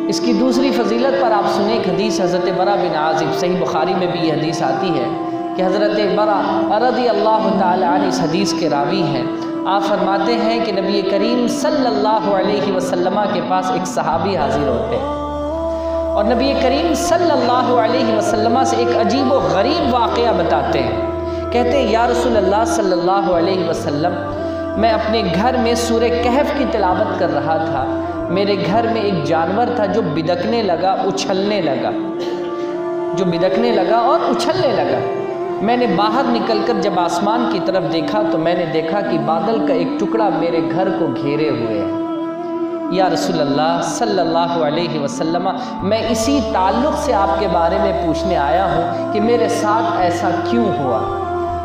اس کی دوسری فضیلت پر آپ سنیں ایک حدیث حضرت برا بن عازب، صحیح بخاری میں بھی یہ حدیث آتی ہے کہ حضرت برا رضی اللہ تعالی عنہ اس حدیث کے راوی ہیں۔ آپ فرماتے ہیں کہ نبی کریم صلی اللہ علیہ وسلم کے پاس ایک صحابی حاضر ہوتے ہیں اور نبی کریم صلی اللہ علیہ وسلم سے ایک عجیب و غریب واقعہ بتاتے ہیں۔ کہتے ہیں یا رسول اللہ صلی اللہ علیہ وسلم، میں اپنے گھر میں سورہ کہف کی تلاوت کر رہا تھا، میرے گھر میں ایک جانور تھا جو بدکنے لگا، اچھلنے لگا، اور اچھلنے لگا۔ میں نے باہر نکل کر جب آسمان کی طرف دیکھا تو میں نے دیکھا کہ بادل کا ایک ٹکڑا میرے گھر کو گھیرے ہوئے ہے۔ یا رسول اللہ صلی اللہ علیہ وسلم، میں اسی تعلق سے آپ کے بارے میں پوچھنے آیا ہوں کہ میرے ساتھ ایسا کیوں ہوا؟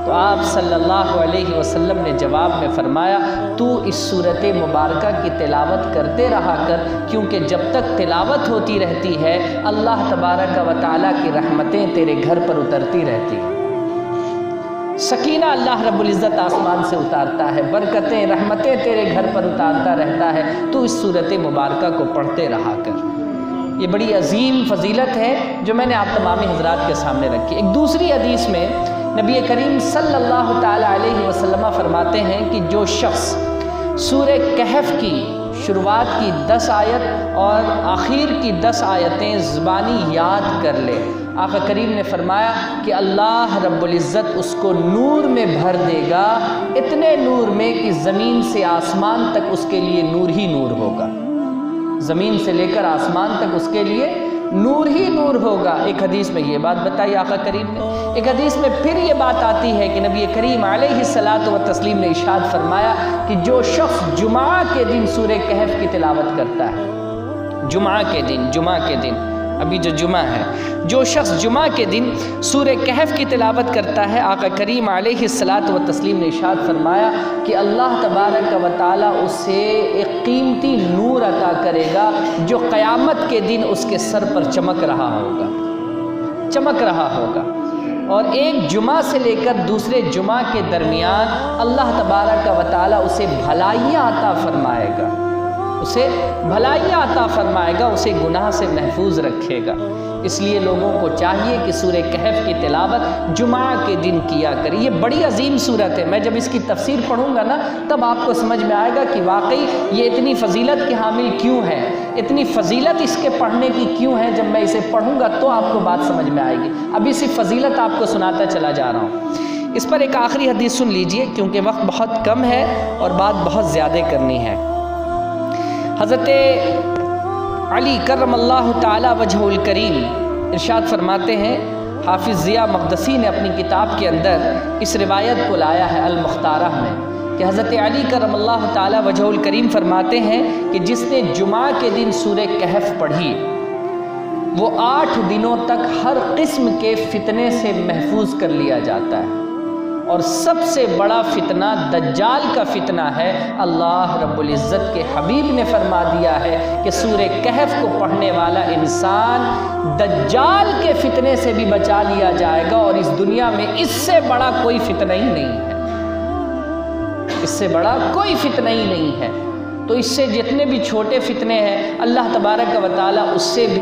تو آپ صلی اللہ علیہ وسلم نے جواب میں فرمایا، تو اس صورت مبارکہ کی تلاوت کرتے رہا کر، کیونکہ جب تک تلاوت ہوتی رہتی ہے اللہ تبارک و تعالیٰ کی رحمتیں تیرے گھر پر اترتی رہتی ہیں۔ سکینہ اللہ رب العزت آسمان سے اتارتا ہے، برکتیں رحمتیں تیرے گھر پر اتارتا رہتا ہے، تو اس صورت مبارکہ کو پڑھتے رہا کر۔ یہ بڑی عظیم فضیلت ہے جو میں نے آپ تمامی حضرات کے سامنے رکھی۔ ایک دوسری حدیث میں نبی کریم صلی اللہ تعالی علیہ وسلم فرماتے ہیں کہ جو شخص سورہ کہف کی شروعات کی 10 آیت اور آخر کی 10 آیتیں زبانی یاد کر لے، آقا کریم نے فرمایا کہ اللہ رب العزت اس کو نور میں بھر دے گا، اتنے نور میں کہ زمین سے آسمان تک اس کے لیے نور ہی نور ہوگا، زمین سے لے کر آسمان تک اس کے لیے نور ہی نور ہوگا۔ ایک حدیث میں یہ بات بتائی آقا کریم نے، ایک حدیث میں پھر یہ بات آتی ہے کہ نبی کریم علیہ الصلاۃ والتسلیم نے ارشاد فرمایا کہ جو شخص جمعہ کے دن سورہ کہف کی تلاوت کرتا ہے، جمعہ کے دن ابھی جو جمعہ ہے، جو شخص جمعہ کے دن سورہ کہف کی تلاوت کرتا ہے، آقا کریم علیہ الصلاۃ والتسلیم نے ارشاد فرمایا کہ اللہ تبارک و تعالیٰ اسے ایک قیمتی نور عطا کرے گا جو قیامت کے دن اس کے سر پر چمک رہا ہوگا، اور ایک جمعہ سے لے کر دوسرے جمعہ کے درمیان اللہ تبارک و تعالیٰ اسے بھلائیاں عطا فرمائے گا، اسے گناہ سے محفوظ رکھے گا۔ اس لیے لوگوں کو چاہیے کہ سورہ کہف کی تلاوت جمعہ کے دن کیا کرے۔ یہ بڑی عظیم سورت ہے، میں جب اس کی تفسیر پڑھوں گا نا تب آپ کو سمجھ میں آئے گا کہ واقعی یہ اتنی فضیلت کے حامل کیوں ہے، اتنی فضیلت اس کے پڑھنے کی کیوں ہے۔ جب میں اسے پڑھوں گا تو آپ کو بات سمجھ میں آئے گی۔ ابھی صرف فضیلت آپ کو سناتا چلا جا رہا ہوں۔ اس پر ایک آخری حدیث سن لیجئے کیونکہ وقت بہت کم ہے اور بات بہت زیادہ کرنی ہے۔ حضرت علی کرم اللہ تعالی وجہ الکریم ارشاد فرماتے ہیں، حافظ ضیاء مقدسی نے اپنی کتاب کے اندر اس روایت کو لایا ہے المختارہ میں کہ حضرت علی کرم اللہ تعالی وجہ الکریم فرماتے ہیں کہ جس نے جمعہ کے دن سورہ کہف پڑھی وہ 8 دنوں تک ہر قسم کے فتنے سے محفوظ کر لیا جاتا ہے، اور سب سے بڑا فتنہ دجال کا فتنہ ہے۔ اللہ رب العزت کے حبیب نے فرما دیا ہے کہ سورہ کہف کو پڑھنے والا انسان دجال کے فتنے سے بھی بچا لیا جائے گا، اور اس دنیا میں اس سے بڑا کوئی فتنہ ہی نہیں ہے، تو اس سے جتنے بھی چھوٹے فتنے ہیں اللہ تبارک و تعالیٰ اس سے بھی